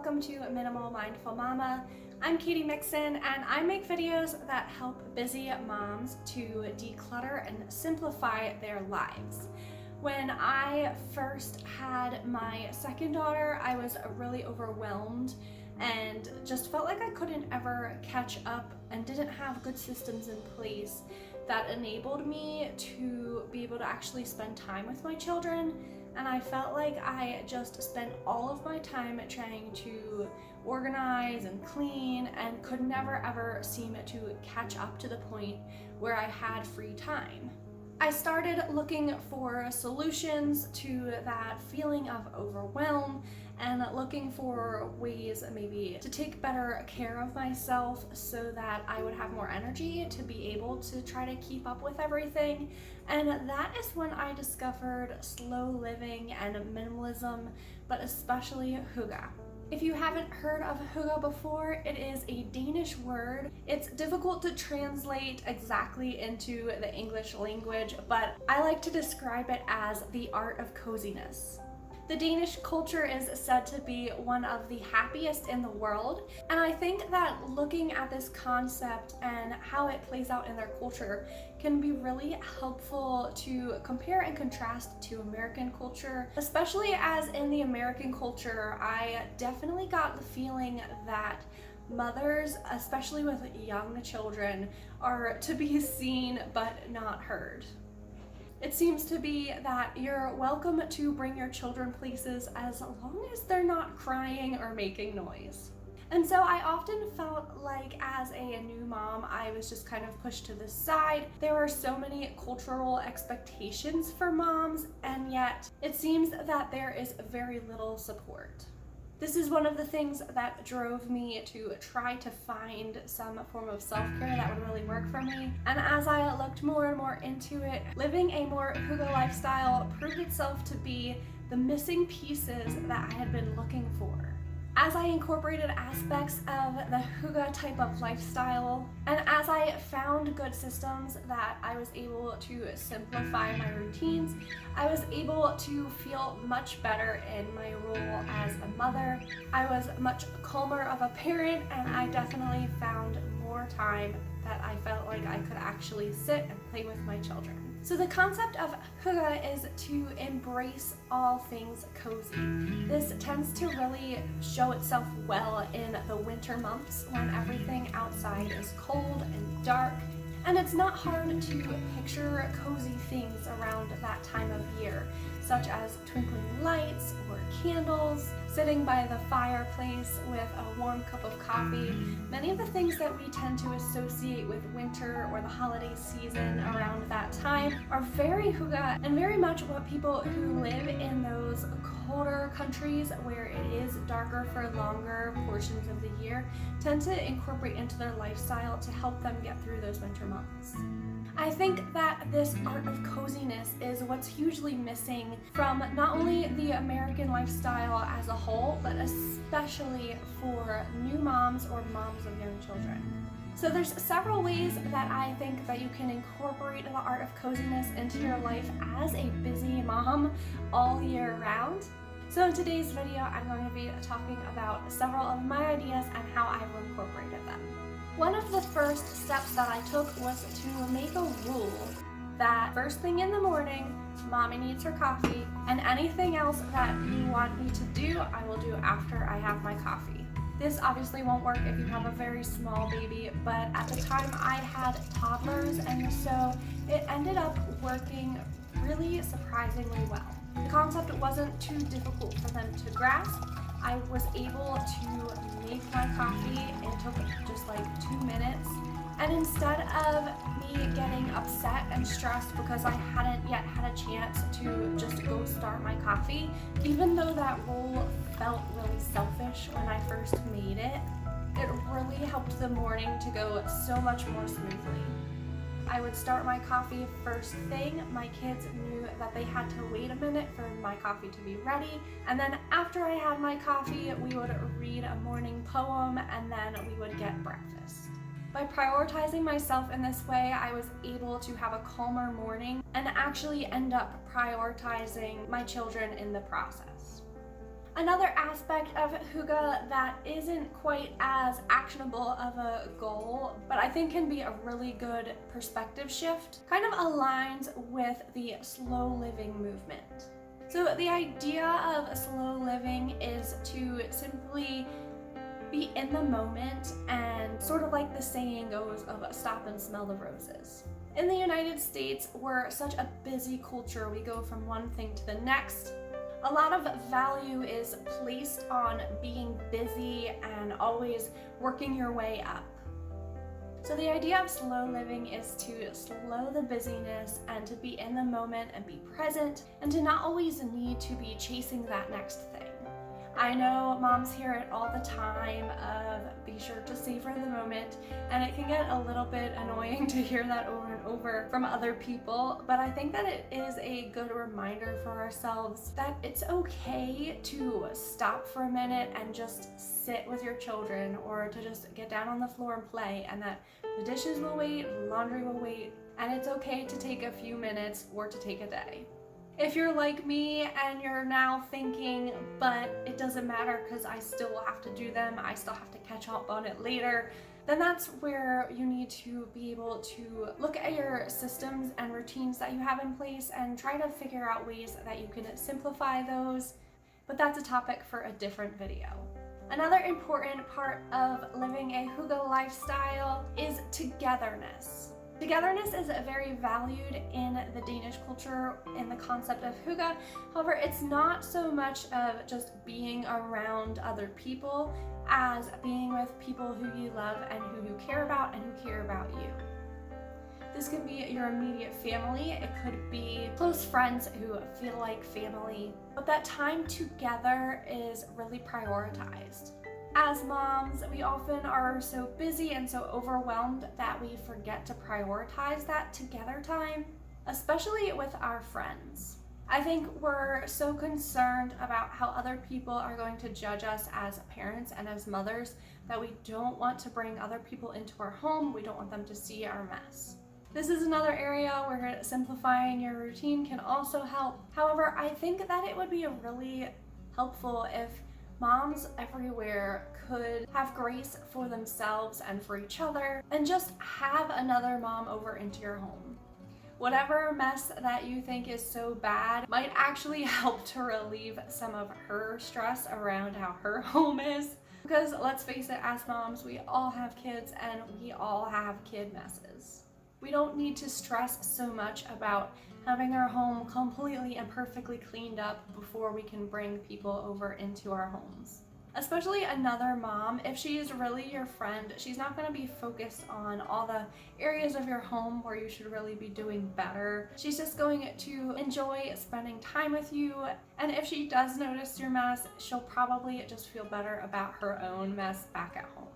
welcome to Minimal Mindful Mama. I'm Katie Mixon and I make videos that help busy moms to declutter and simplify their lives. When I first had my second daughter, I was really overwhelmed and just felt like I couldn't ever catch up and didn't have good systems in place that enabled me to be able to actually spend time with my children. And I felt like I just spent all of my time trying to organize and clean and could never ever seem to catch up to the point where I had free time. I started looking for solutions to that feeling of overwhelm and looking for ways maybe to take better care of myself so that I would have more energy to be able to try to keep up with everything. And that is when I discovered slow living and minimalism, but especially hygge. If you haven't heard of hygge before, it is a Danish word. It's difficult to translate exactly into the English language, but I like to describe it as the art of coziness. The Danish culture is said to be one of the happiest in the world, and I think that looking at this concept and how it plays out in their culture can be really helpful to compare and contrast to American culture, especially as in the American culture, I definitely got the feeling that mothers, especially with young children, are to be seen but not heard. It seems to be that you're welcome to bring your children places as long as they're not crying or making noise. And so I often felt like as a new mom, I was just kind of pushed to the side. There are so many cultural expectations for moms, and yet it seems that there is very little support. This is one of the things that drove me to try to find some form of self-care that would really work for me. And as I looked more and more into it, living a more hygge lifestyle proved itself to be the missing pieces that I had been looking for. As I incorporated aspects of the hygge type of lifestyle, and as I found good systems that I was able to simplify my routines, I was able to feel much better in my role as a mother. I was much calmer of a parent, and I definitely found more time that I felt like I could actually sit and play with my children. So the concept of hygge is to embrace all things cozy. This tends to really show itself well in the winter months when everything outside is cold and dark. And it's not hard to picture cozy things around that time of year, such as twinkling lights or candles, sitting by the fireplace with a warm cup of coffee. Many of the things that we tend to associate with winter or the holiday season around that time are very hygge and very much what people who live in those colder countries where it is darker for longer portions of the year tend to incorporate into their lifestyle to help them get through those winter months. I think that this art of coziness is what's hugely missing from not only the American lifestyle as a whole, but especially for new moms or moms of young children. So there's several ways that I think that you can incorporate the art of coziness into your life as a busy mom all year round. So in today's video, I'm going to be talking about several of my ideas and how I've incorporated them. One of the first steps that I took was to make a rule that first thing in the morning, mommy needs her coffee, and anything else that you want me to do, I will do after I have my coffee. This obviously won't work if you have a very small baby, but at the time I had toddlers, and so it ended up working really surprisingly well. The concept wasn't too difficult for them to grasp. I was able to make my coffee. It took just like 2 minutes. And instead of me getting upset and stressed because I hadn't yet had a chance to just go start my coffee, even though that role felt really selfish when I first made it, it really helped the morning to go so much more smoothly. I would start my coffee first thing. My kids knew that they had to wait a minute for my coffee to be ready. And then after I had my coffee, we would read a morning poem and then we would get breakfast. By prioritizing myself in this way, I was able to have a calmer morning and actually end up prioritizing my children in the process. Another aspect of hygge that isn't quite as actionable of a goal, but I think can be a really good perspective shift, kind of aligns with the slow living movement. So the idea of slow living is to simply be in the moment, and sort of like the saying goes of stop and smell the roses. In the United States, we're such a busy culture. We go from one thing to the next. A lot of value is placed on being busy and always working your way up. So the idea of slow living is to slow the busyness and to be in the moment and be present, and to not always need to be chasing that next thing. I know moms hear it all the time of be sure to savor the moment, and it can get a little bit annoying to hear that over and over from other people, but I think that it is a good reminder for ourselves that it's okay to stop for a minute and just sit with your children, or to just get down on the floor and play, and that the dishes will wait, laundry will wait, and it's okay to take a few minutes or to take a day. If you're like me and you're now thinking, but it doesn't matter because I still have to do them, I still have to catch up on it later, then that's where you need to be able to look at your systems and routines that you have in place and try to figure out ways that you can simplify those. But that's a topic for a different video. Another important part of living a hygge lifestyle is togetherness. Togetherness is very valued in the Danish culture in the concept of hygge. However, it's not so much of just being around other people as being with people who you love and who you care about and who care about you. This could be your immediate family, it could be close friends who feel like family, but that time together is really prioritized. As moms, we often are so busy and so overwhelmed that we forget to prioritize that together time, especially with our friends. I think we're so concerned about how other people are going to judge us as parents and as mothers that we don't want to bring other people into our home. We don't want them to see our mess. This is another area where simplifying your routine can also help. However, I think that it would be really helpful if moms everywhere could have grace for themselves and for each other, and just have another mom over into your home. Whatever mess that you think is so bad might actually help to relieve some of her stress around how her home is. Because let's face it, as moms, we all have kids and we all have kid messes. We don't need to stress so much about having our home completely and perfectly cleaned up before we can bring people over into our homes. Especially another mom, if she's really your friend, she's not going to be focused on all the areas of your home where you should really be doing better. She's just going to enjoy spending time with you, and if she does notice your mess, she'll probably just feel better about her own mess back at home.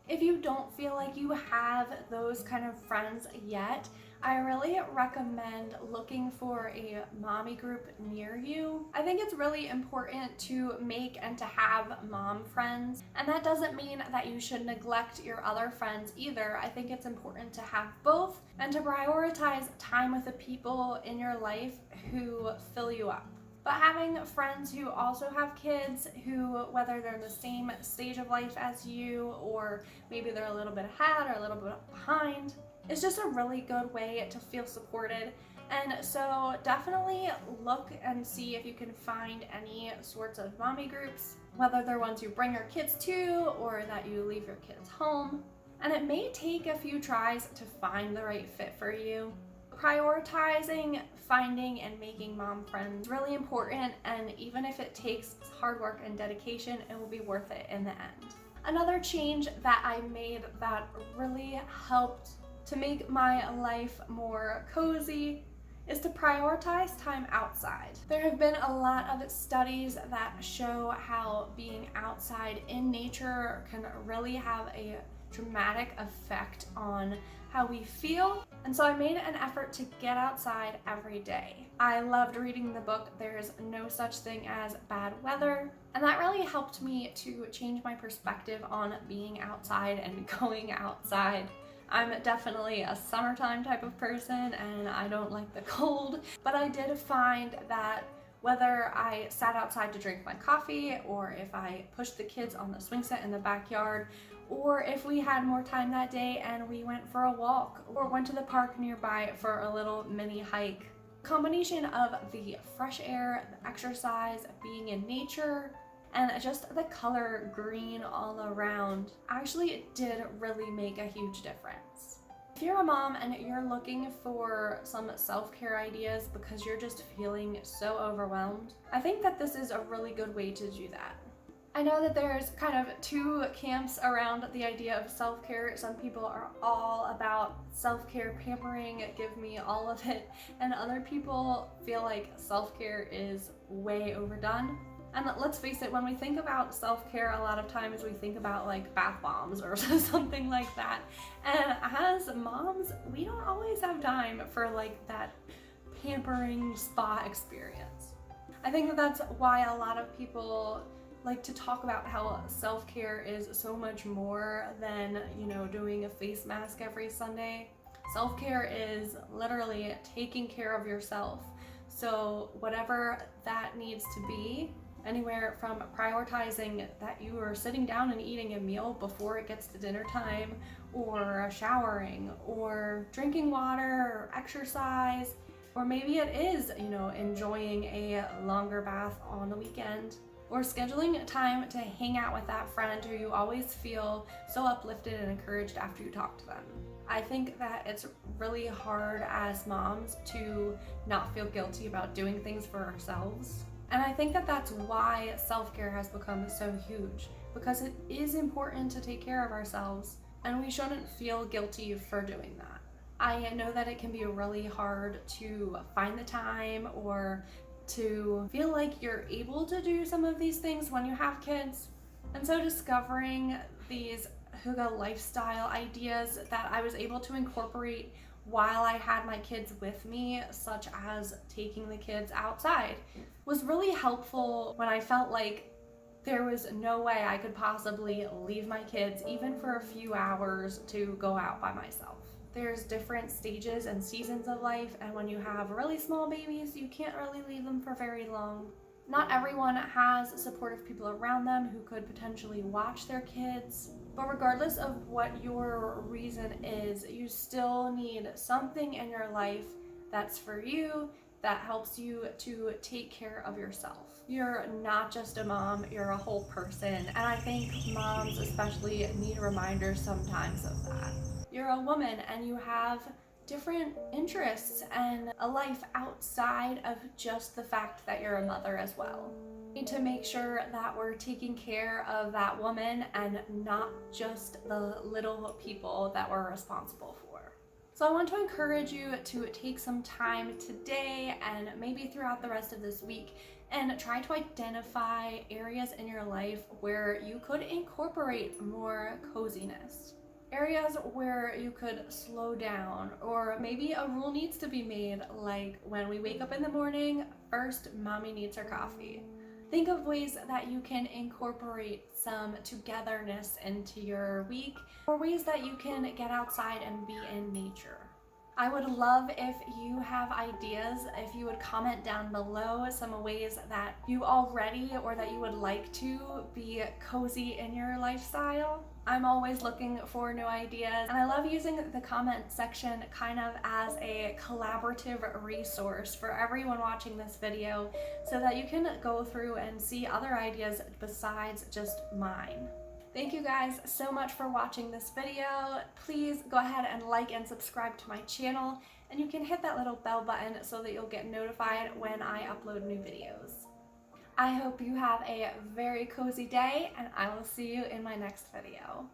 If you don't feel like you have those kind of friends yet, I really recommend looking for a mommy group near you. I think it's really important to make and to have mom friends, and that doesn't mean that you should neglect your other friends either. I think it's important to have both and to prioritize time with the people in your life who fill you up. But having friends who also have kids, who, whether they're in the same stage of life as you, or maybe they're a little bit ahead or a little bit behind, it's just a really good way to feel supported. And so definitely look and see if you can find any sorts of mommy groups, whether they're ones you bring your kids to or that you leave your kids home. And it may take a few tries to find the right fit for you. Prioritizing, finding, and making mom friends is really important, and even if it takes hard work and dedication, it will be worth it in the end. Another change that I made that really helped to make my life more cozy is to prioritize time outside. There have been a lot of studies that show how being outside in nature can really have a dramatic effect on how we feel, and so I made an effort to get outside every day. I loved reading the book There's No Such Thing as Bad Weather, and that really helped me to change my perspective on being outside and going outside. I'm definitely a summertime type of person and I don't like the cold, but I did find that Whether I sat outside to drink my coffee, or if I pushed the kids on the swing set in the backyard, or if we had more time that day and we went for a walk or went to the park nearby for a little mini hike. Combination of the fresh air, the exercise, being in nature, and just the color green all around actually did really make a huge difference. If you're a mom and you're looking for some self-care ideas because you're just feeling so overwhelmed, I think that this is a really good way to do that. I know that there's kind of two camps around the idea of self-care. Some people are all about self-care, pampering, give me all of it, and other people feel like self-care is way overdone. And let's face it, when we think about self-care, a lot of times we think about like bath bombs or something like that. And as moms, we don't always have time for like that pampering spa experience. I think that that's why a lot of people like to talk about how self-care is so much more than, doing a face mask every Sunday. Self-care is literally taking care of yourself. So whatever that needs to be, anywhere from prioritizing that you are sitting down and eating a meal before it gets to dinner time, or showering, or drinking water, or exercise, or maybe it is, enjoying a longer bath on the weekend, or scheduling time to hang out with that friend who you always feel so uplifted and encouraged after you talk to them. I think that it's really hard as moms to not feel guilty about doing things for ourselves. And I think that that's why self-care has become so huge, because it is important to take care of ourselves, and we shouldn't feel guilty for doing that. I know that it can be really hard to find the time or to feel like you're able to do some of these things when you have kids. And so discovering these hygge lifestyle ideas that I was able to incorporate while I had my kids with me, such as taking the kids outside, was really helpful when I felt like there was no way I could possibly leave my kids even for a few hours to go out by myself. There's different stages and seasons of life, and when you have really small babies, you can't really leave them for very long. Not everyone has supportive people around them who could potentially watch their kids, but regardless of what your reason is, you still need something in your life that's for you, that helps you to take care of yourself. You're not just a mom, you're a whole person, and I think moms especially need reminders sometimes of that. You're a woman and you have different interests and a life outside of just the fact that you're a mother as well. We need to make sure that we're taking care of that woman and not just the little people that we're responsible for. So I want to encourage you to take some time today and maybe throughout the rest of this week and try to identify areas in your life where you could incorporate more coziness. Areas where you could slow down, or maybe a rule needs to be made, like when we wake up in the morning, first mommy needs her coffee. Think of ways that you can incorporate some togetherness into your week, or ways that you can get outside and be in nature. I would love if you have ideas, if you would comment down below some ways that you already or that you would like to be cozy in your lifestyle. I'm always looking for new ideas, and I love using the comment section kind of as a collaborative resource for everyone watching this video so that you can go through and see other ideas besides just mine. Thank you guys so much for watching this video. Please go ahead and like and subscribe to my channel, and you can hit that little bell button so that you'll get notified when I upload new videos. I hope you have a very cozy day, and I will see you in my next video.